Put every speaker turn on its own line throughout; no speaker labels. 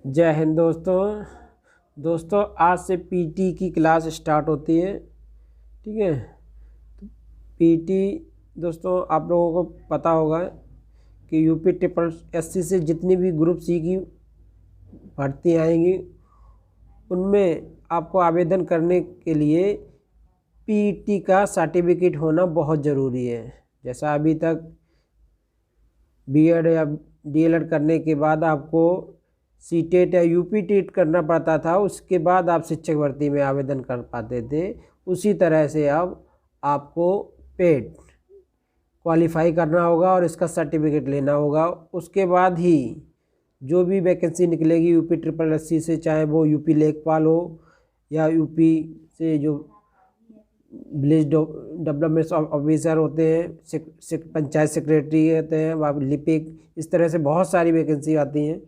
जय हिंद दोस्तों आज से पीटी की क्लास स्टार्ट होती है। ठीक है। पीटी दोस्तों आप लोगों को पता होगा कि यूपी ट्रिपल एससी से जितनी भी ग्रुप सी की भर्ती आएंगी उनमें आपको आवेदन करने के लिए पीटी का सर्टिफिकेट होना बहुत ज़रूरी है। जैसा अभी तक बीएड या डीएलएड करने के बाद आपको सीटेट या यूपी टेट करना पड़ता था, उसके बाद आप शिक्षक भर्ती में आवेदन कर पाते थे, उसी तरह से अब आपको पेट क्वालिफाई करना होगा और इसका सर्टिफिकेट लेना होगा। उसके बाद ही जो भी वैकेंसी निकलेगी यूपी ट्रिपल एससी से, चाहे वो यूपी लेखपाल हो या यूपी से जो विलेज डेवलपमेंट ऑफिसर होते हैं, पंचायत सेक्रेटरी होते हैं, लिपिक, इस तरह से बहुत सारी वैकेंसी आती हैं।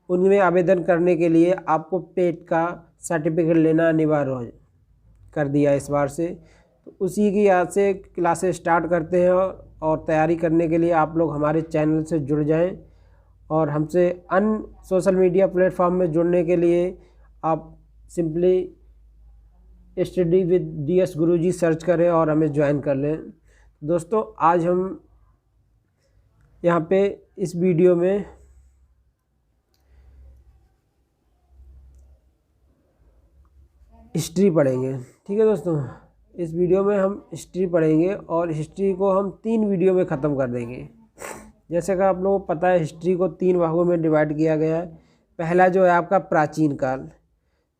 उनमें आवेदन करने के लिए आपको पेट का सर्टिफिकेट लेना अनिवार्य कर दिया इस बार से। तो उसी की याद से क्लासेस स्टार्ट करते हैं और तैयारी करने के लिए आप लोग हमारे चैनल से जुड़ जाएं और हमसे अन्य सोशल मीडिया प्लेटफॉर्म में जुड़ने के लिए आप simply study with DS Guruji search करें और हमें ज्वाइन कर लें। दोस्तों आज हम यहाँ पे इस वीडियो में हिस्ट्री पढ़ेंगे। ठीक है दोस्तों, इस वीडियो में हम हिस्ट्री पढ़ेंगे और हिस्ट्री को हम 3 वीडियो में ख़त्म कर देंगे। जैसे कि आप लोगों को पता है हिस्ट्री को 3 भागों में डिवाइड किया गया है। पहला जो है आपका प्राचीन काल,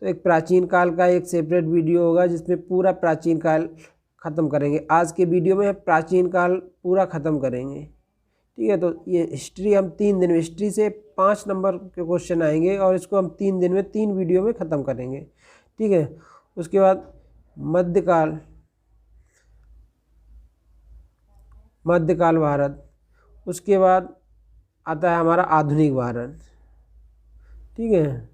तो एक प्राचीन काल का एक सेपरेट वीडियो होगा जिसमें पूरा प्राचीन काल ख़त्म करेंगे। आज के वीडियो में प्राचीन काल पूरा ख़त्म करेंगे। ठीक है, तो ये हिस्ट्री हम 3 दिन में, हिस्ट्री से 5 नंबर के क्वेश्चन आएंगे और इसको हम 3 दिन में 3 वीडियो में ख़त्म करेंगे। ठीक है, उसके बाद मध्यकाल भारत, उसके बाद आता है हमारा आधुनिक भारत। ठीक है,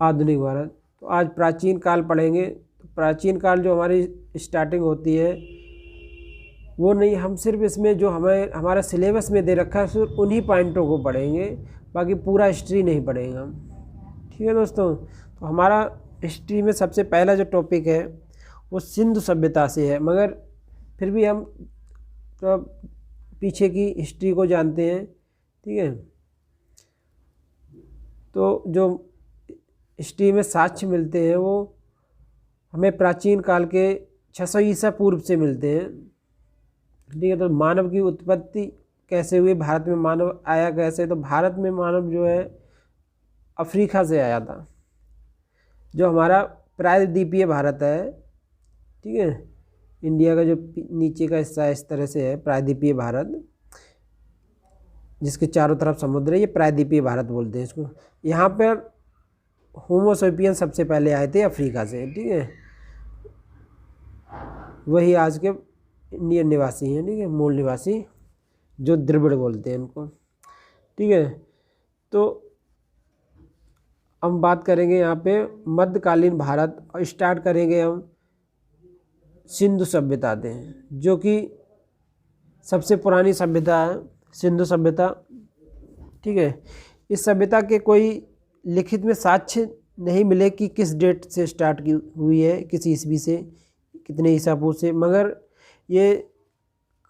आधुनिक भारत। तो आज प्राचीन काल पढ़ेंगे। तो प्राचीन काल जो हमारी स्टार्टिंग होती है वो नहीं, हम सिर्फ इसमें जो हमारा सिलेबस में दे रखा है सिर्फ उन्हीं पॉइंटों को पढ़ेंगे, बाकी पूरा हिस्ट्री नहीं पढ़ेंगे हम। ठीक है दोस्तों, तो हमारा हिस्ट्री में सबसे पहला जो टॉपिक है वो सिंधु सभ्यता से है, मगर फिर भी हम तो पीछे की हिस्ट्री को जानते हैं। ठीक है, तो जो हिस्ट्री में साक्ष्य मिलते हैं वो हमें प्राचीन काल के 600 ईसा पूर्व से मिलते हैं। ठीक है, तो मानव की उत्पत्ति कैसे हुई, भारत में मानव आया कैसे, तो भारत में मानव जो है अफ्रीका से आया था, जो हमारा प्रायद्वीपीय भारत है। ठीक है, इंडिया का जो नीचे का हिस्सा इस तरह से है प्रायद्वीपीय भारत, जिसके चारों तरफ समुद्र है, ये प्रायद्वीपीय भारत बोलते हैं इसको। यहाँ पर होमोसेपियन सबसे पहले आए थे अफ्रीका से। ठीक है, वही आज के इंडियन निवासी हैं। ठीक है, मूल निवासी जो द्रविड़ बोलते हैं इनको। ठीक है, तो हम बात करेंगे यहाँ पे मध्यकालीन भारत और स्टार्ट करेंगे हम सिंधु सभ्यता से, जो कि सबसे पुरानी सभ्यता है सिंधु सभ्यता। ठीक है, इस सभ्यता के कोई लिखित में साक्ष्य नहीं मिले कि किस डेट से स्टार्ट की हुई है, किस ईस्वी से, कितने ईसा पूर्व से, मगर ये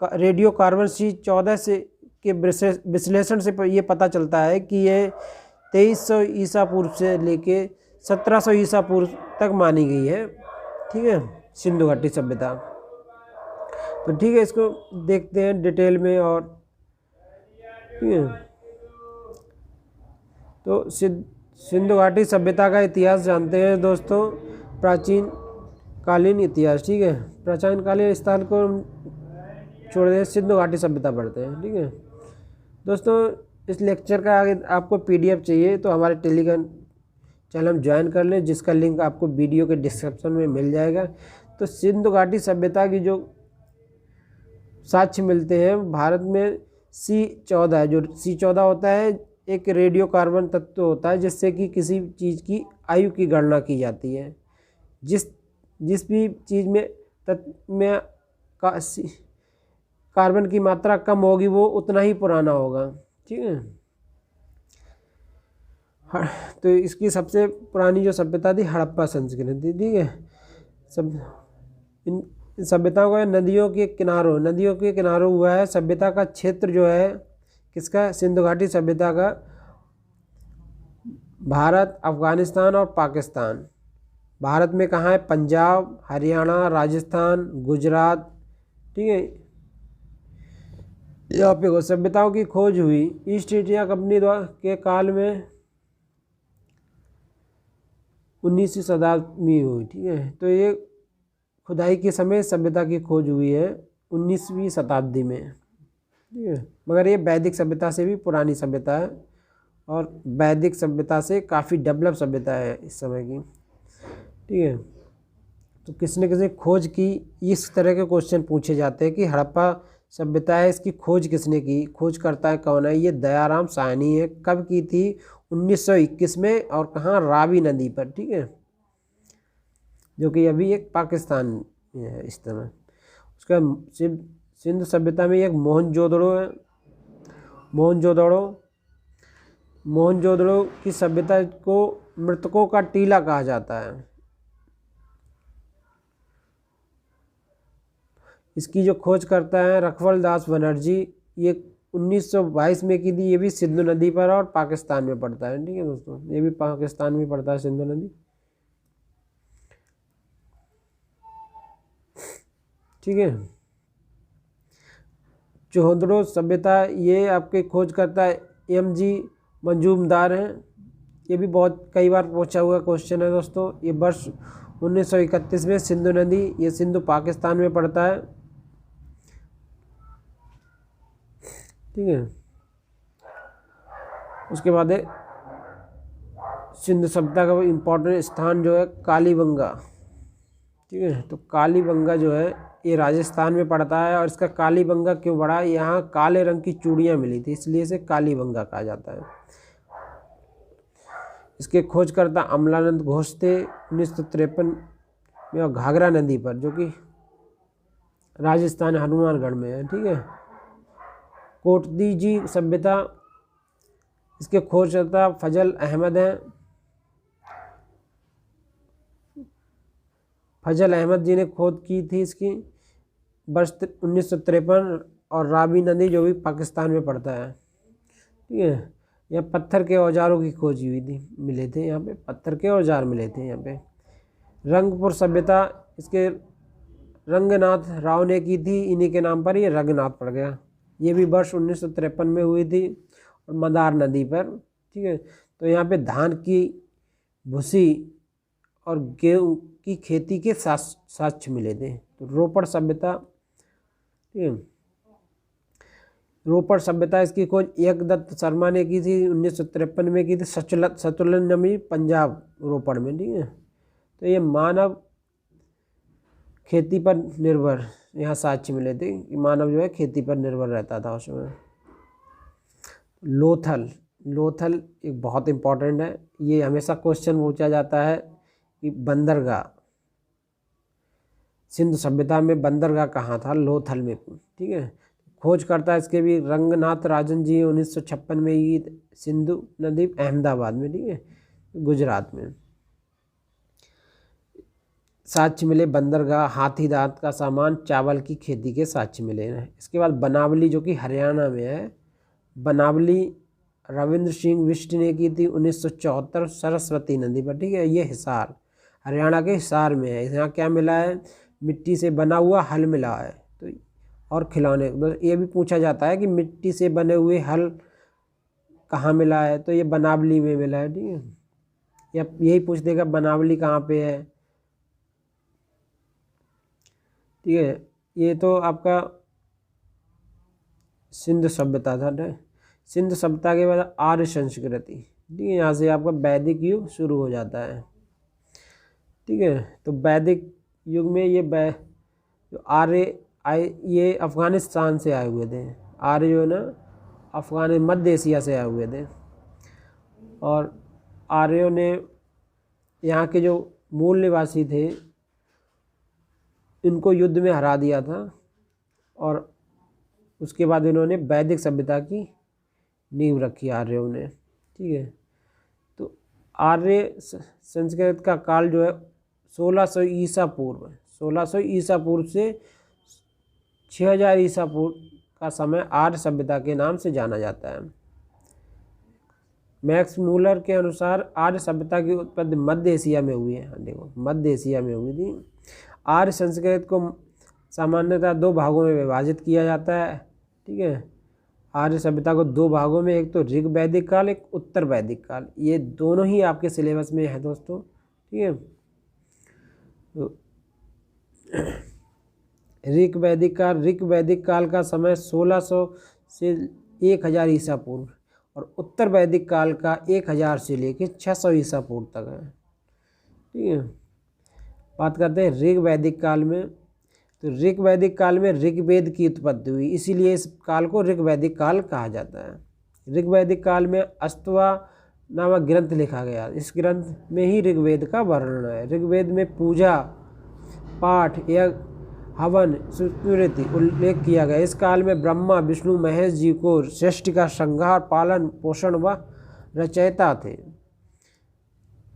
रेडियो कार्बन C14 से के विश्लेषण से ये पता चलता है कि ये 2300 ईसा पूर्व से लेके 1700 ईसा पूर्व तक मानी गई है। ठीक है, सिंधु घाटी सभ्यता। तो ठीक है, इसको देखते हैं डिटेल में। और ठीक है, तो सिंधु घाटी सभ्यता का इतिहास जानते हैं दोस्तों, प्राचीन कालीन इतिहास। ठीक है, प्राचीन कालीन स्थान को छोड़ दें, सिंधु घाटी सभ्यता पढ़ते हैं। ठीक है दोस्तों, इस लेक्चर का आगे आपको PDF चाहिए तो हमारे टेलीग्राम चैनल हम ज्वाइन कर लें, जिसका लिंक आपको वीडियो के डिस्क्रिप्शन में मिल जाएगा। तो सिंधु घाटी सभ्यता की जो साक्ष्य मिलते हैं भारत में C14, जो C14 होता है एक रेडियो कार्बन तत्व होता है जिससे कि किसी चीज़ की आयु की गणना की जाती है। जिस भी चीज़ में तत्व में कार्बन की मात्रा कम होगी वो उतना ही पुराना होगा। ठीक है, हाँ, तो इसकी सबसे पुरानी जो सभ्यता थी हड़प्पा संस्कृति, ठीक है। सब इन सभ्यताओं का नदियों के किनारों हुआ है। सभ्यता का क्षेत्र जो है किसका, सिंधु घाटी सभ्यता का, भारत, अफगानिस्तान और पाकिस्तान। भारत में कहाँ है, पंजाब, हरियाणा, राजस्थान, गुजरात, ठीक है। यहाँ पे सभ्यताओं की खोज हुई ईस्ट इंडिया कंपनी द्वारा के काल में 19वीं शताब्दी में हुई, ठीक है। तो ये खुदाई के समय सभ्यता की खोज हुई है 19वीं शताब्दी में, ठीक है। मगर ये वैदिक सभ्यता से भी पुरानी सभ्यता है और वैदिक सभ्यता से काफ़ी डेवलप सभ्यता है इस समय की, ठीक है। तो किसने खोज की, इस तरह के क्वेश्चन पूछे जाते हैं कि हड़प्पा सभ्यता है, इसकी खोज किसने की, खोज करता है कौन है, ये दयाराम साहनी है। कब की थी, 1921 में, और कहाँ, रावी नदी पर, ठीक है, जो कि अभी एक पाकिस्तान में है इस समय। उसका सिंधु सभ्यता में एक मोहनजोदड़ो है। मोहनजोदड़ो की सभ्यता को मृतकों का टीला कहा जाता है। इसकी जो खोज करता है रखवल दास बनर्जी, ये 1922 में की थी। ये भी सिंधु नदी पर और पाकिस्तान में पड़ता है, ठीक है दोस्तों, ये भी पाकिस्तान में पड़ता है सिंधु नदी, ठीक है। चौहद्रो सभ्यता, ये आपके खोज करता है MG मंजूमदार हैं। ये भी बहुत कई बार पूछा हुआ क्वेश्चन है दोस्तों। ये वर्ष 1931 में सिंधु नदी, ये सिंधु पाकिस्तान में पड़ता है, ठीक है। उसके बाद है सिंधु सभ्यता का इम्पोर्टेंट स्थान जो है कालीबंगा, ठीक है। तो कालीबंगा जो है ये राजस्थान में पड़ता है। और इसका कालीबंगा क्यों पड़ा, यहाँ काले रंग की चूड़ियाँ मिली थी, इसलिए इसे कालीबंगा कहा जाता है। इसके खोजकर्ता अमलानंद घोष थे 1953 में, और घाघरा नदी पर, जो कि राजस्थान हनुमानगढ़ में है, ठीक है। कोटदीजी सभ्यता, इसके खोजकर्ता फजल अहमद हैं। फजल अहमद जी ने खोज की थी इसकी वर्ष 1953, और रावी नदी जो भी पाकिस्तान में पड़ता है, ठीक है। यहाँ पत्थर के औजारों की खोज हुई थी, मिले थे यहाँ पे पत्थर के औजार मिले थे यहाँ पे। रंगपुर सभ्यता, इसके रंगनाथ राव ने की थी, इन्हीं के नाम पर ये रंगनाथ पड़ गया। ये भी वर्ष 1953 में हुई थी और मदार नदी पर, ठीक है। तो यहाँ पे धान की भूसी और गेहूँ की खेती के साक्ष्य मिले थे। तो रोपड़ सभ्यता, ठीक है। रोपड़ सभ्यता, इसकी खोज एकदत्त शर्मा ने की थी, 1953 में की थी, सतुलन नमी, पंजाब, रोपड़ में, ठीक है। तो ये मानव खेती पर निर्भर, यहाँ साक्ष्य मिले थे कि मानव जो है खेती पर निर्भर रहता था उस समय। लोथल एक बहुत इम्पोर्टेंट है, ये हमेशा क्वेश्चन पूछा जाता है कि बंदरगाह, सिंधु सभ्यता में बंदरगाह कहाँ था, लोथल में, ठीक है। खोज करता है इसके भी रंगनाथ राजन जी, 1956 में ही, सिंधु नदी, अहमदाबाद में, ठीक है, गुजरात में। साक्ष्य मिले बंदरगाह, हाथी दांत का सामान, चावल की खेती के साक्ष्य मिले हैं। इसके बाद बनावली, जो कि हरियाणा में है। बनावली रविंद्र सिंह बिष्ट ने की थी 1974, सरस्वती नदी पर, ठीक है। ये हिसार, हरियाणा के हिसार में है। यहाँ क्या मिला है, मिट्टी से बना हुआ हल मिला है, तो और खिलौने। ये भी पूछा जाता है कि मिट्टी से बने हुए हल कहाँ मिला है, तो ये बनावली में मिला है, ठीक है। या यही पूछ देगा बनावली कहाँ पे है, ठीक है। ये तो आपका सिंधु सभ्यता था। सिंधु सभ्यता के बाद आर्य संस्कृति, ठीक है। यहाँ से आपका वैदिक युग शुरू हो जाता है, ठीक है। तो वैदिक युग में ये जो आर्य आए, ये अफ़गानिस्तान से आए हुए थे। आर्य जो है ना, मध्य एशिया से आए हुए थे। और आर्यों ने यहाँ के जो मूल निवासी थे इनको युद्ध में हरा दिया था, और उसके बाद इन्होंने वैदिक सभ्यता की नींव रखी आर्यों ने, ठीक है। तो आर्य संस्कृत का काल जो है 1600 ईसा पूर्व, 1600 ईसा पूर्व से 6000 ईसा पूर्व का समय आर्य सभ्यता के नाम से जाना जाता है। मैक्स मूलर के अनुसार आर्य सभ्यता की उत्पत्ति मध्य एशिया में हुई है। देखो, मध्य एशिया में हुई थी। आर्य संस्कृत को सामान्यतः 2 भागों में विभाजित किया जाता है। ठीक है, आर्य सभ्यता को 2 भागों में, एक तो ऋग वैदिक काल, एक उत्तर वैदिक काल। ये दोनों ही आपके सिलेबस में है दोस्तों। ठीक है, तो ऋग वैदिक काल का समय 1600 से 1000 ईसा पूर्व और उत्तर वैदिक काल का 1000 से लेकर 600 ईसा पूर्व तक है। ठीक है, बात करते हैं ऋग वैदिक काल में। तो ऋग वैदिक काल में ऋग्वेद की उत्पत्ति हुई, इसीलिए इस काल को ऋग वैदिक काल कहा जाता है। ऋग वैदिक काल में अस्तवा नामक ग्रंथ लिखा गया। इस ग्रंथ में ही ऋग्वेद का वर्णन है। ऋग्वेद में पूजा पाठ यज्ञ हवन स्मृति उल्लेख किया गया। इस काल में ब्रह्मा विष्णु महेश जी को सृष्टि का संहार पालन पोषण व रचयिता थे।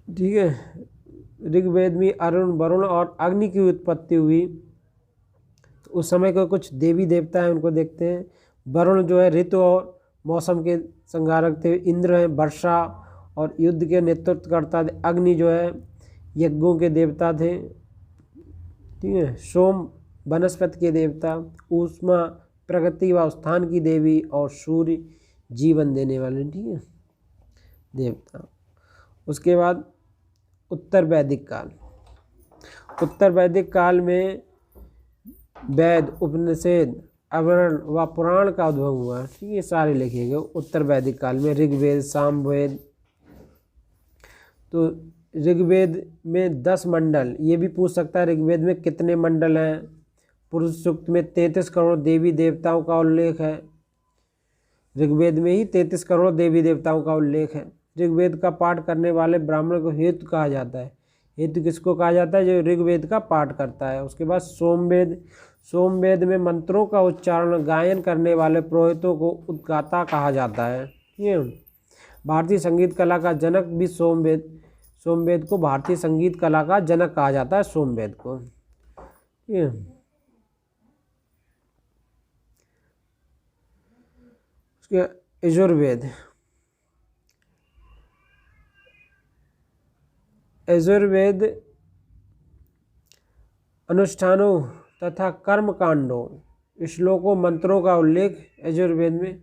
ठीक है, ऋग्वेद में अरुण वरुण और अग्नि की उत्पत्ति हुई। तो उस समय के कुछ देवी देवता हैं, उनको देखते हैं। वरुण जो है ऋतु और मौसम के संहारक थे। इंद्र हैं वर्षा और युद्ध के नेतृत्व करता थे। अग्नि जो है यज्ञों के देवता थे। ठीक है, सोम वनस्पति के देवता, ऊष्मा प्रगति व स्थान की देवी और सूर्य जीवन देने वाले, ठीक है, देवता। उसके बाद उत्तर वैदिक काल। उत्तर वैदिक काल में वेद उपनिषद अवरण व पुराण का उद्भव हुआ। ठीक है, सारे लिखे गए उत्तर वैदिक काल में। ऋग्वेद सामवेद। तो ऋग्वेद में 10 मंडल, ये भी पूछ सकता है ऋग्वेद में कितने मंडल हैं। पुरुष सूक्त में 33 करोड़ देवी देवताओं का उल्लेख है। ऋग्वेद में ही 33 करोड़ देवी देवताओं का उल्लेख है। ऋग्वेद का पाठ करने वाले ब्राह्मण को हेतु कहा जाता है। हेतु किसको कहा जाता है? जो ऋग्वेद का पाठ करता है। उसके बाद सोमवेद। सोमवेद में मंत्रों का उच्चारण गायन करने वाले पुरोहितों को उद्गाता कहा जाता है। ठीक है, भारतीय संगीत कला का जनक भी सोमवेद को भारतीय संगीत कला का जनक कहा जाता है, सोमवेद को। ठीक है, उसके यजुर्वेद। यजुर्वेद अनुष्ठानों तथा कर्म कांडों, श्लोकों मंत्रों का उल्लेख यजुर्वेद में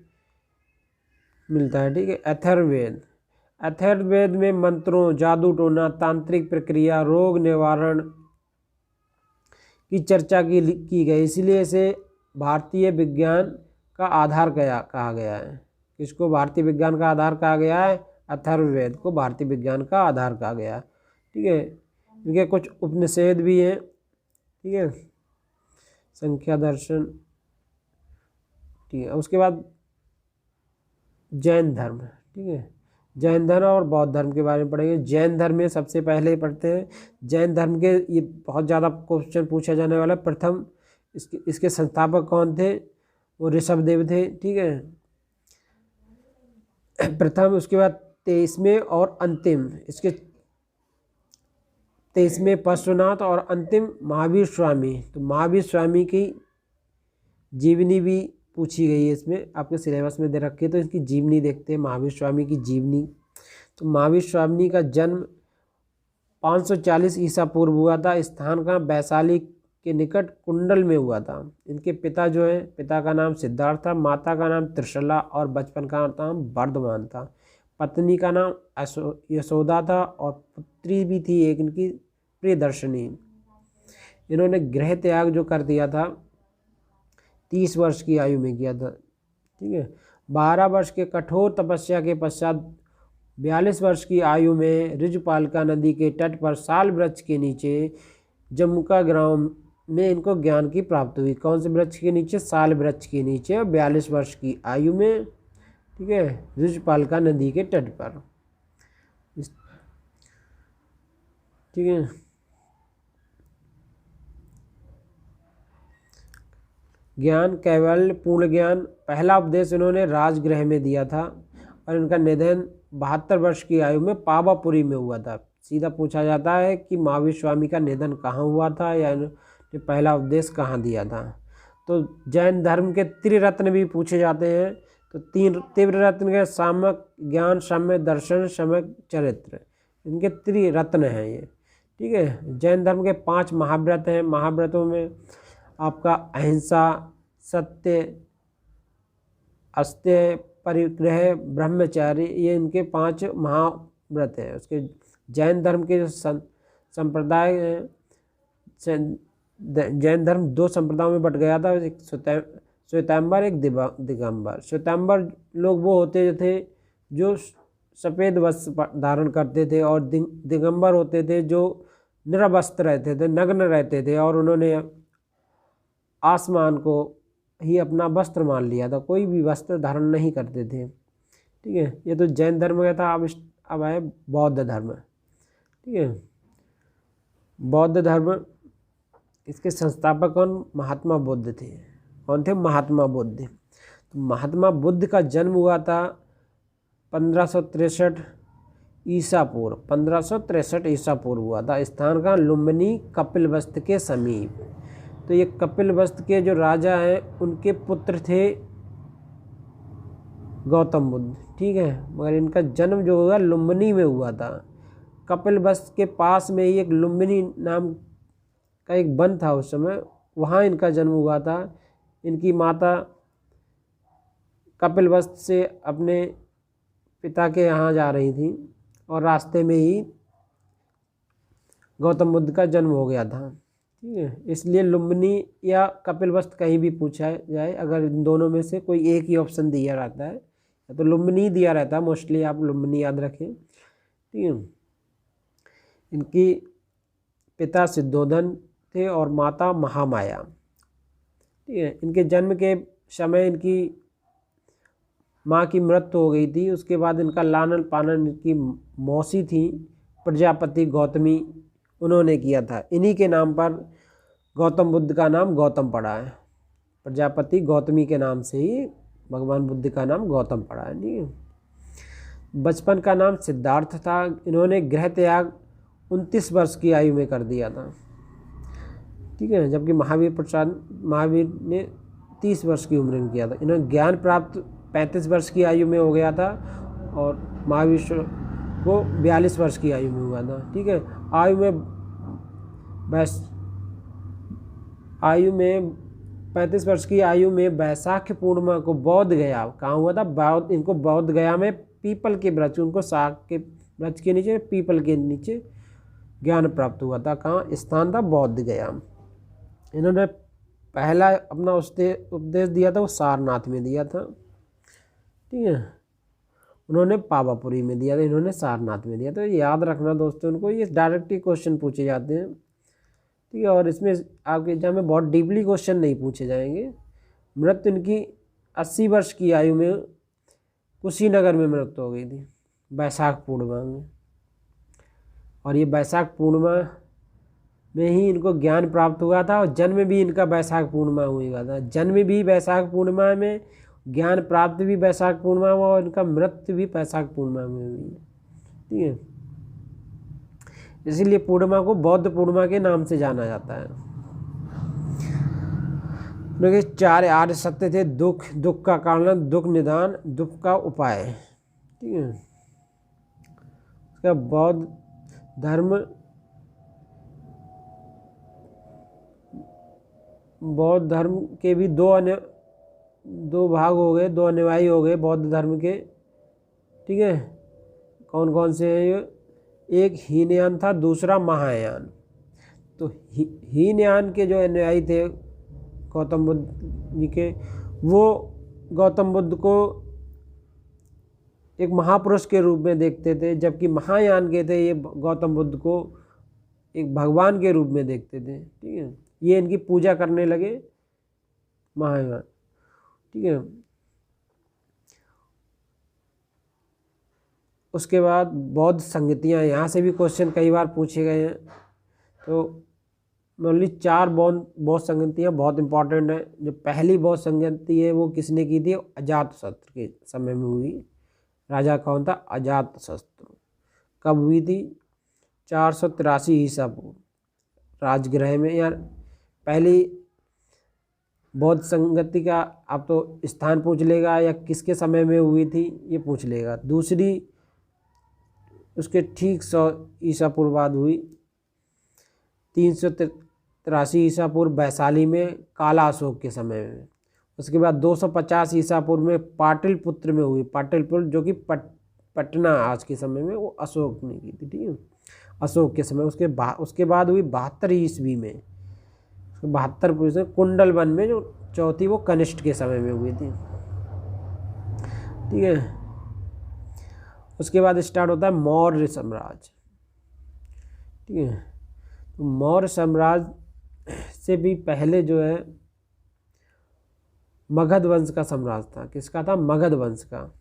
मिलता है। ठीक है, अथर्ववेद। अथर्ववेद में मंत्रों, जादू टोना, तांत्रिक प्रक्रिया, रोग निवारण की चर्चा की गई, इसलिए इसे भारतीय विज्ञान का आधार कहा गया है। किसको भारतीय विज्ञान का आधार कहा गया है? अथर्ववेद को भारतीय विज्ञान का आधार कहा गया है। ठीक है, इनके कुछ उपनिषद भी हैं। ठीक है, संख्या दर्शन। ठीक है, उसके बाद जैन धर्म। ठीक है, जैन धर्म और बौद्ध धर्म के बारे में पढ़ेंगे। जैन धर्म में सबसे पहले पढ़ते हैं जैन धर्म के, ये बहुत ज़्यादा क्वेश्चन पूछा जाने वाला। प्रथम इसके संस्थापक कौन थे? वो ऋषभदेव थे। ठीक है, प्रथम। उसके बाद 23वें और अंतिम, इसके 23वें पशुनाथ और अंतिम महावीर स्वामी। तो महावीर स्वामी की जीवनी भी पूछी गई है, इसमें आपके सिलेबस में दे रखी है। तो इसकी जीवनी देखते हैं, महावीर स्वामी की जीवनी। तो महावीर स्वामी का जन्म 540 ईसा पूर्व हुआ था। स्थान का वैशाली के निकट कुंडल में हुआ था। इनके पिता जो है, पिता का नाम सिद्धार्थ था, माता का नाम त्रिशला और बचपन का नाम वर्धमान था। पत्नी का नाम यशोदा था और पुत्री भी थी एक इनकी, प्रियदर्शनी। इन्होंने गृह त्याग जो कर दिया था 30 वर्ष की आयु में किया था। ठीक है, 12 वर्ष के कठोर तपस्या के पश्चात 42 वर्ष की आयु में ऋजुपालिका नदी के तट पर साल वृक्ष के नीचे जमुका ग्राम में इनको ज्ञान की प्राप्ति हुई। कौन से वृक्ष के नीचे? साल वृक्ष के नीचे, 42 वर्ष की आयु में। ठीक है, ऋजुपालिका नदी के तट पर। ठीक है, ज्ञान कैवल्य पूर्ण ज्ञान। पहला उपदेश इन्होंने राजगृह में दिया था और इनका निधन 72 वर्ष की आयु में पावापुरी में हुआ था। सीधा पूछा जाता है कि महावीर स्वामी का निधन कहाँ हुआ था या इन्होंने पहला उपदेश कहाँ दिया था। तो जैन धर्म के त्रिरत्न भी पूछे जाते हैं। तो तीन त्रिरत्न के सामक, ज्ञान, सम्यक दर्शन, सम्यक चरित्र, इनके त्रिरत्न हैं ये। ठीक है। जैन धर्म के 5 महाव्रत हैं। महाव्रतों में आपका अहिंसा, सत्य, अस्त्य, परिग्रह, ब्रह्मचारी, ये इनके 5 महाव्रत हैं। उसके जैन धर्म के जो संप्रदाय हैं, जैन धर्म 2 संप्रदायों में बट गया था। एक श्वेतांबर, एक दिगंबर। श्वेतांबर लोग वो होते थे जो सफ़ेद वस्त्र धारण करते थे, और दिगंबर होते थे जो निरवस्त्र रहते थे, नग्न रहते थे, और उन्होंने आसमान को ही अपना वस्त्र मान लिया था, कोई भी वस्त्र धारण नहीं करते थे। ठीक है। ये तो जैन धर्म का था। अब है बौद्ध धर्म। ठीक है। बौद्ध धर्म, इसके संस्थापक कौन? महात्मा बुद्ध थे। कौन थे? महात्मा बुद्ध। तो महात्मा बुद्ध का जन्म हुआ था 1563 ईसा पूर्व। 1563 ईसा पूर्व हुआ था। स्थान का लुम्बिनी, कपिलवस्तु के समीप। तो ये कपिलवस्तु के जो राजा हैं उनके पुत्र थे गौतम बुद्ध। ठीक है। मगर इनका जन्म जो हुआ लुम्बिनी में हुआ था। कपिलवस्तु के पास में ही एक लुम्बिनी नाम का एक वन था उस समय, वहाँ इनका जन्म हुआ था। इनकी माता कपिलवस्तु से अपने पिता के यहाँ जा रही थी, और रास्ते में ही गौतम बुद्ध का जन्म हो गया था। ठीक है। इसलिए लुम्बिनी या कपिलवस्तु कहीं भी पूछा जाए, अगर इन दोनों में से कोई एक ही ऑप्शन दिया रहता है, तो लुम्बिनी दिया रहता है मोस्टली, आप लुम्बिनी याद रखें। ठीक है। इनकी पिता सिद्धोधन थे और माता महामाया। ठीक है। इनके जन्म के समय इनकी माँ की मृत्यु हो गई थी। उसके बाद इनका लालन पालन इनकी मौसी थी प्रजापति गौतमी, उन्होंने किया था। इन्हीं के नाम पर गौतम बुद्ध का नाम गौतम पड़ा है। प्रजापति गौतमी के नाम से ही भगवान बुद्ध का नाम गौतम पड़ा है। ठीक है। बचपन का नाम सिद्धार्थ था। इन्होंने गृह त्याग 29 वर्ष की आयु में कर दिया था। ठीक है। जबकि महावीर ने 30 वर्ष की उम्र में किया था। इन्होंने ज्ञान प्राप्त 35 वर्ष की आयु में हो गया था, और महावीर को 42 वर्ष की आयु में हुआ था। ठीक है। आयु में 35 वर्ष की आयु में वैशाख पूर्णिमा को बौद्ध गया कहाँ हुआ था? इनको बौद्ध गया में पीपल के वृक्ष, उनको साग के वृक्ष के नीचे, पीपल के नीचे ज्ञान प्राप्त हुआ था। कहाँ स्थान था? बौद्ध गया। इन्होंने पहला अपना उपदेश दिया था वो सारनाथ में दिया था। ठीक है। उन्होंने पावापुरी में दिया था, इन्होंने सारनाथ में दिया। तो याद रखना दोस्तों, उनको ये डायरेक्टली क्वेश्चन पूछे जाते हैं। ठीक है। और इसमें आपके एग्जाम में बहुत डीपली क्वेश्चन नहीं पूछे जाएंगे। मृत्यु इनकी 80 वर्ष की आयु में कुशीनगर में मृत्यु हो गई थी, वैशाख पूर्णिमा में। और ये वैशाख पूर्णिमा में ही इनको ज्ञान प्राप्त हुआ था, और जन्म भी इनका वैशाख पूर्णिमा हुआ था। जन्म भी वैशाख पूर्णिमा में, ज्ञान प्राप्त भी वैशाख पूर्णिमा में, और इनका मृत्यु भी वैशाख पूर्णिमा में हुई है। ठीक है। इसीलिए पूर्णिमा को बौद्ध पूर्णिमा के नाम से जाना जाता है। क्योंकि 4 आर्य सत्य थे: दुख, दुख का कारण, दुख निदान, दुख का उपाय। ठीक है। उसका बौद्ध धर्म के भी दो भाग हो गए, 2 अनुयायी हो गए बौद्ध धर्म के। ठीक है। कौन कौन से हैं ये? एक हीनयान था, दूसरा महायान। तो हीनयान के जो अनुयायी थे गौतम बुद्ध जी के, वो गौतम बुद्ध को एक महापुरुष के रूप में देखते थे, जबकि महायान के थे ये गौतम बुद्ध को एक भगवान के रूप में देखते थे। ठीक है। ये इनकी पूजा करने लगे महायान। ठीक है। उसके बाद बौद्ध संगतियाँ, यहाँ से भी क्वेश्चन कई बार पूछे गए हैं। तो ओनली 4 बौद्ध संगतियाँ बहुत इंपॉर्टेंट हैं। जो पहली बौद्ध संगति है वो किसने की थी? अजातशत्रु के समय में हुई। राजा कौन था? अजातशत्रु। कब हुई थी? 483 ईसा पूर्व, राजगृह में। यार पहली बौद्ध संगति का आप तो स्थान पूछ लेगा या किसके समय में हुई थी ये पूछ लेगा। दूसरी उसके ठीक 100 ईसा पूर्व बाद हुई, 383 ईसा पूर्व वैशाली में काला अशोक के समय में। उसके बाद 250 ईसा पूर्व में पाटलिपुत्र में हुई, पाटलिपुत्र जो कि पटना आज के समय में, वो अशोक ने की थी, ठीक है, अशोक के समय। उसके बाद हुई 72 ईस्वी में, 72 कुंडल वन में, जो चौथी वो कनिष्ठ के समय में हुई थी, ठीक है। उसके बाद स्टार्ट होता है मौर्य साम्राज्य, ठीक है। तो मौर्य साम्राज्य से भी पहले जो है मगध वंश का साम्राज्य था। किसका था? मगध वंश का।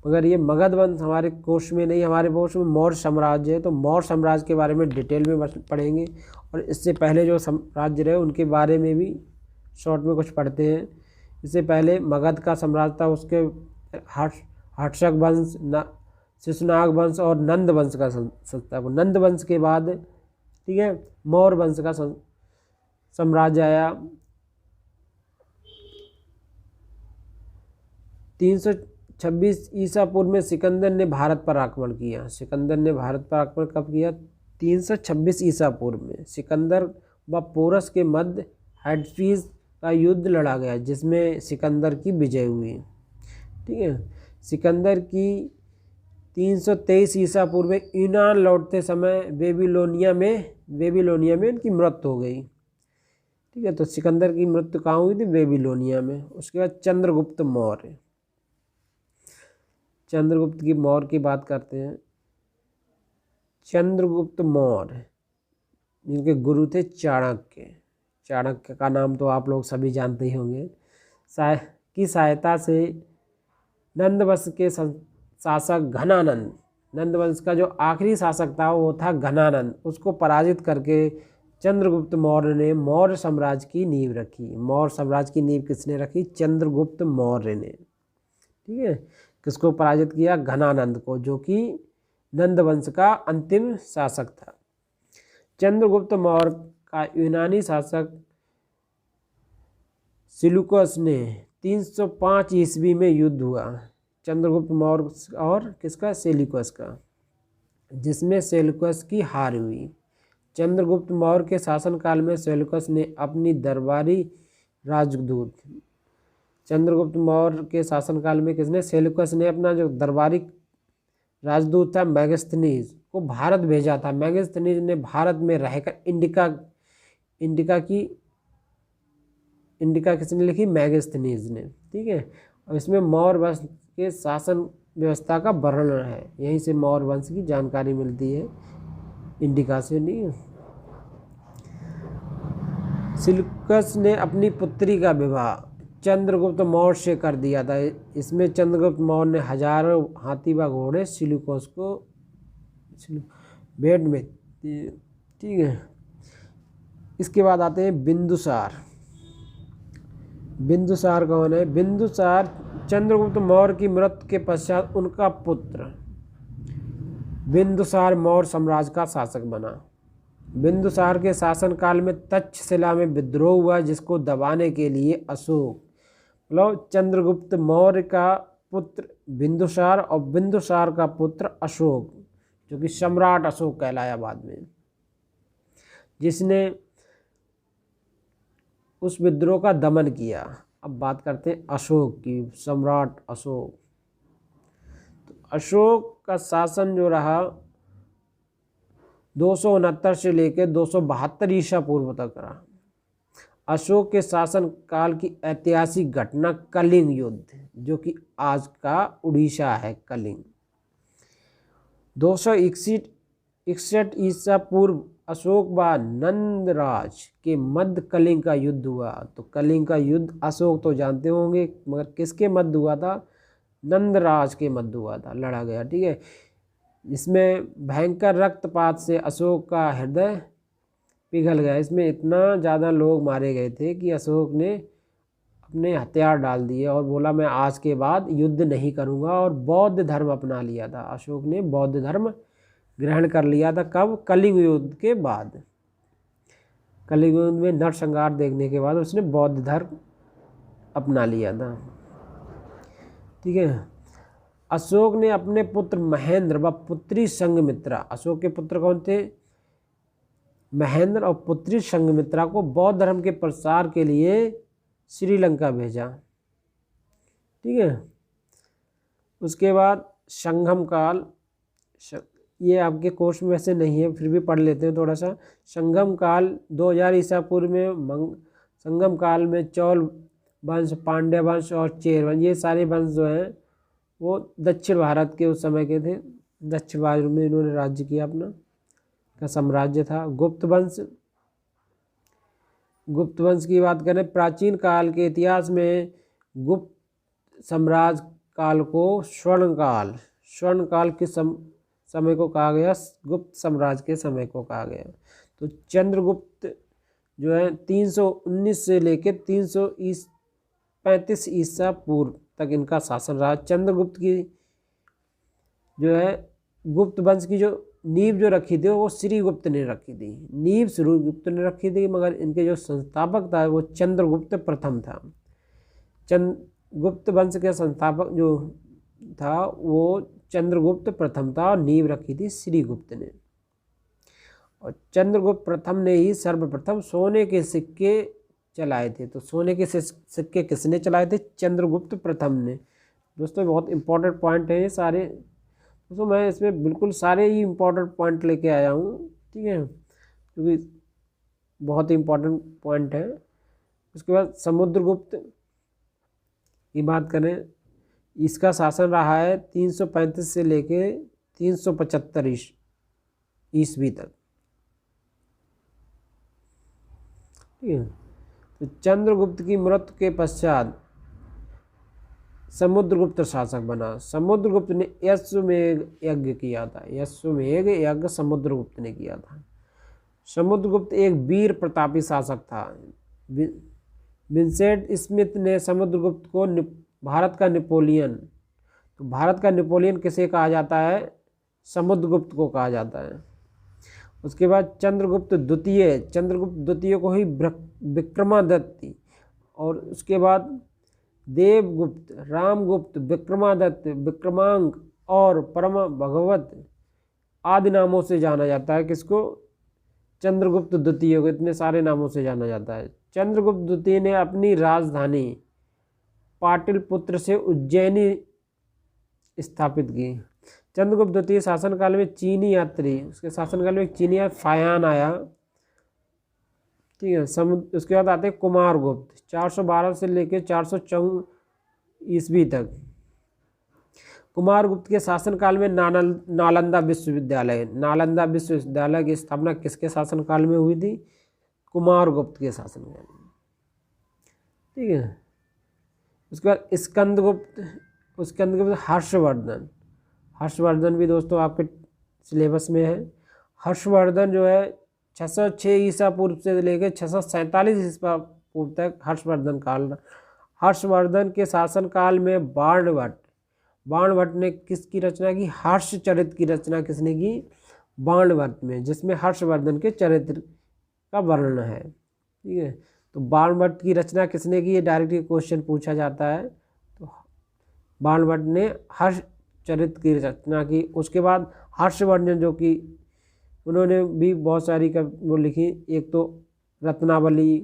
मगर ये मगध वंश हमारे कोश में नहीं, हमारे कोश में मौर्य साम्राज्य है। तो मौर्य साम्राज्य के बारे में डिटेल में पढ़ेंगे, और इससे पहले जो साम्राज्य रहे उनके बारे में भी शॉर्ट में कुछ पढ़ते हैं। इससे पहले मगध का साम्राज्य था, उसके हर्षक वंश, शिशुनाग वंश और नंद वंश का संस्था। नंद वंश के बाद, ठीक है, मौर्य वंश का साम्राज्य आया। 326 ईसा पूर्व में सिकंदर ने भारत पर आक्रमण किया। सिकंदर ने भारत पर आक्रमण कब किया? 326 ईसा पूर्व में। सिकंदर व पोरस के मध्य हैडफीज का युद्ध लड़ा गया, जिसमें सिकंदर की विजय हुई, ठीक है। सिकंदर की 323 ईसा पूर्व में यूनान लौटते समय बेबीलोनिया में उनकी मृत्यु हो गई, ठीक है। तो सिकंदर की मृत्यु कहाँ हुई थी? बेबीलोनिया में। उसके बाद चंद्रगुप्त मौर्य। चंद्रगुप्त की मौर्य की बात करते हैं। चंद्रगुप्त मौर्य जिनके गुरु थे चाणक्य। चाणक्य का नाम तो आप लोग सभी जानते ही होंगे। की सहायता से नंदवंश के शासक घनानंद, नंदवंश का जो आखिरी शासक था वो था घनानंद, उसको पराजित करके चंद्रगुप्त मौर्य ने मौर्य साम्राज्य की नींव रखी। मौर्य साम्राज्य की नींव किसने रखी? चंद्रगुप्त मौर्य ने, ठीक है। किसको पराजित किया? घनानंद को, जो कि नंदवंश का अंतिम शासक था। चंद्रगुप्त मौर्य का यूनानी शासक सिलूकस ने 305 ईस्वी में युद्ध हुआ। चंद्रगुप्त मौर्य और किसका? सेल्यूकस का, जिसमें सेल्यूकस की हार हुई। चंद्रगुप्त मौर्य के शासनकाल में सेल्यूकस ने अपनी दरबारी राजदूत, चंद्रगुप्त मौर्य के शासनकाल में किसने? सेल्यूकस ने अपना जो दरबारी राजदूत था मैगस्थनीज को भारत भेजा था। मैगस्थनीज ने भारत में रहकर इंडिका किसने लिखी? मैगस्थनीज ने, ठीक है। और इसमें मौर्य वंश के शासन व्यवस्था का वर्णन है। यहीं से मौर्य वंश की जानकारी मिलती है, इंडिका से नहीं। सिलूकस ने अपनी पुत्री का विवाह चंद्रगुप्त मौर्य से कर दिया था। इसमें चंद्रगुप्त मौर्य ने हजारों हाथी व घोड़े सिलूकस को भेंट में, ठीक है। इसके बाद आते हैं बिंदुसार। बिंदुसार कौन है? बिंदुसार चंद्रगुप्त मौर्य की मृत्यु के पश्चात उनका पुत्र बिंदुसार मौर्य साम्राज्य का शासक बना। बिंदुसार के शासनकाल में तक्षशिला में विद्रोह हुआ, जिसको दबाने के लिए अशोक, मतलब चंद्रगुप्त मौर्य का पुत्र बिंदुसार और बिंदुसार का पुत्र अशोक, जो कि सम्राट अशोक कहलाया बाद में, जिसने उस विद्रोह का दमन किया। अब बात करते हैं अशोक की, सम्राट अशोक। तो अशोक का शासन जो रहा 269 से लेकर 272 ईसा पूर्व तक रहा। अशोक के शासन काल की ऐतिहासिक घटना कलिंग युद्ध, जो कि आज का उड़ीसा है कलिंग। 261 ईसा पूर्व अशोक व नंदराज के मध्य कलिंग का युद्ध हुआ। तो कलिंग का युद्ध अशोक तो जानते होंगे, मगर किसके मध्य हुआ था? नंदराज के मध्य हुआ था, लड़ा गया, ठीक है। इसमें भयंकर रक्तपात से अशोक का हृदय पिघल गया। इसमें इतना ज़्यादा लोग मारे गए थे कि अशोक ने अपने हथियार डाल दिए और बोला मैं आज के बाद युद्ध नहीं करूँगा, और बौद्ध धर्म अपना लिया था। अशोक ने बौद्ध धर्म ग्रहण कर लिया था। कब? कलिंग युद्ध के बाद। कलिंग युद्ध में नरसंहार देखने के बाद उसने बौद्ध धर्म अपना लिया था। ठीक है। अशोक ने अपने पुत्र महेंद्र व पुत्री संघमित्रा, अशोक के पुत्र कौन थे? महेंद्र और पुत्री संघमित्रा को बौद्ध धर्म के प्रसार के लिए श्रीलंका भेजा। ठीक है। उसके बाद संगम काल, ये आपके कोर्स में वैसे नहीं है, फिर भी पढ़ लेते हैं थोड़ा सा। संगम काल 2000 ईसा पूर्व में संगम काल में चौल वंश, पांड्य वंश और चेर वंश, ये सारे वंश जो हैं वो दक्षिण भारत के उस समय के थे। दक्षिण भारत में इन्होंने राज्य किया, अपना का साम्राज्य था। गुप्त वंश, गुप्त वंश की बात करें, प्राचीन काल के इतिहास में गुप्त साम्राज्य काल को स्वर्ण काल के समय को कहा गया, गुप्त साम्राज्य के समय को कहा गया। तो चंद्रगुप्त जो है 319 से लेकर 335 ईसा पूर्व तक इनका शासन रहा। चंद्रगुप्त की जो है गुप्त वंश की जो नींव जो रखी थी वो श्रीगुप्त ने रखी थी, नींव श्रीगुप्त ने रखी थी, मगर इनके जो संस्थापक था वो चंद्रगुप्त प्रथम था। गुप्त वंश के संस्थापक जो था वो चंद्रगुप्त प्रथम था और नींव रखी थी श्रीगुप्त ने। और चंद्रगुप्त प्रथम ने ही सर्वप्रथम सोने के सिक्के चलाए थे। तो सोने के सिक्के किसने चलाए थे? चंद्रगुप्त प्रथम ने। दोस्तों बहुत इंपॉर्टेंट पॉइंट है ये सारे। दोस्तों मैं इसमें बिल्कुल सारे ही इंपॉर्टेंट पॉइंट लेके आया हूँ, ठीक है, क्योंकि बहुत ही इंपॉर्टेंट पॉइंट है। उसके बाद समुद्रगुप्त की बात करें, इसका शासन रहा है 335 से लेके 375 ईस्वी तक। ठीक है। तो चंद्रगुप्त की मृत्यु के पश्चात समुद्रगुप्त शासक बना। समुद्रगुप्त ने अश्वमेध यज्ञ किया था, अश्वमेध यज्ञ समुद्रगुप्त ने किया था। समुद्रगुप्त एक वीर प्रतापी शासक था। विंसेंट स्मिथ ने समुद्रगुप्त को भारत का नेपोलियन, तो भारत का नेपोलियन किसे कहा जाता है? समुद्रगुप्त को कहा जाता है। उसके बाद चंद्रगुप्त द्वितीय को ही विक्रमादित्य, और उसके बाद देवगुप्त, रामगुप्त, विक्रमादित्य, विक्रमांक और परम भगवत आदि नामों से जाना जाता है। किसको? चंद्रगुप्त द्वितीय को इतने सारे नामों से जाना जाता है। चंद्रगुप्त द्वितीय ने अपनी राजधानी पाटलिपुत्र से उज्जैनी स्थापित की। चंद्रगुप्त द्वितीय शासनकाल में चीनी यात्री, उसके शासनकाल में एक चीनी फायान आया। ठीक है। उसके बाद आते हैं कुमारगुप्त, 412 से लेकर 404 ईस्वी तक। कुमारगुप्त के शासनकाल में नालंदा विश्वविद्यालय की स्थापना किसके शासनकाल में हुई थी? कुमारगुप्त के शासनकाल में। ठीक है। उसके बाद स्कंदगुप्त हर्षवर्धन भी दोस्तों आपके सिलेबस में है। हर्षवर्धन जो है 606 ईसा पूर्व से लेकर 647 ईसा पूर्व तक हर्षवर्धन काल। हर्षवर्धन के शासनकाल में बाणभट्ट ने किसकी रचना की? हर्षचरित की रचना किसने की? बाणभट्ट में, जिसमें हर्षवर्धन के चरित्र का वर्णन है। ठीक है। तो बाणभट्ट की रचना किसने की? ये डायरेक्टली क्वेश्चन पूछा जाता है। तो बाणभट्ट ने हर्षचरित की रचना की। उसके बाद हर्षवर्धन जो कि उन्होंने भी बहुत सारी वो लिखी, एक तो रत्नावली,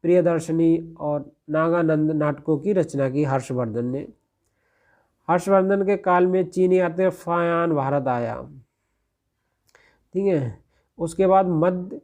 प्रियदर्शनी और नागानंद नाटकों की रचना की हर्षवर्धन ने। हर्षवर्धन के काल में चीनी यात्री फायान भारत आया। ठीक है। उसके बाद मध्य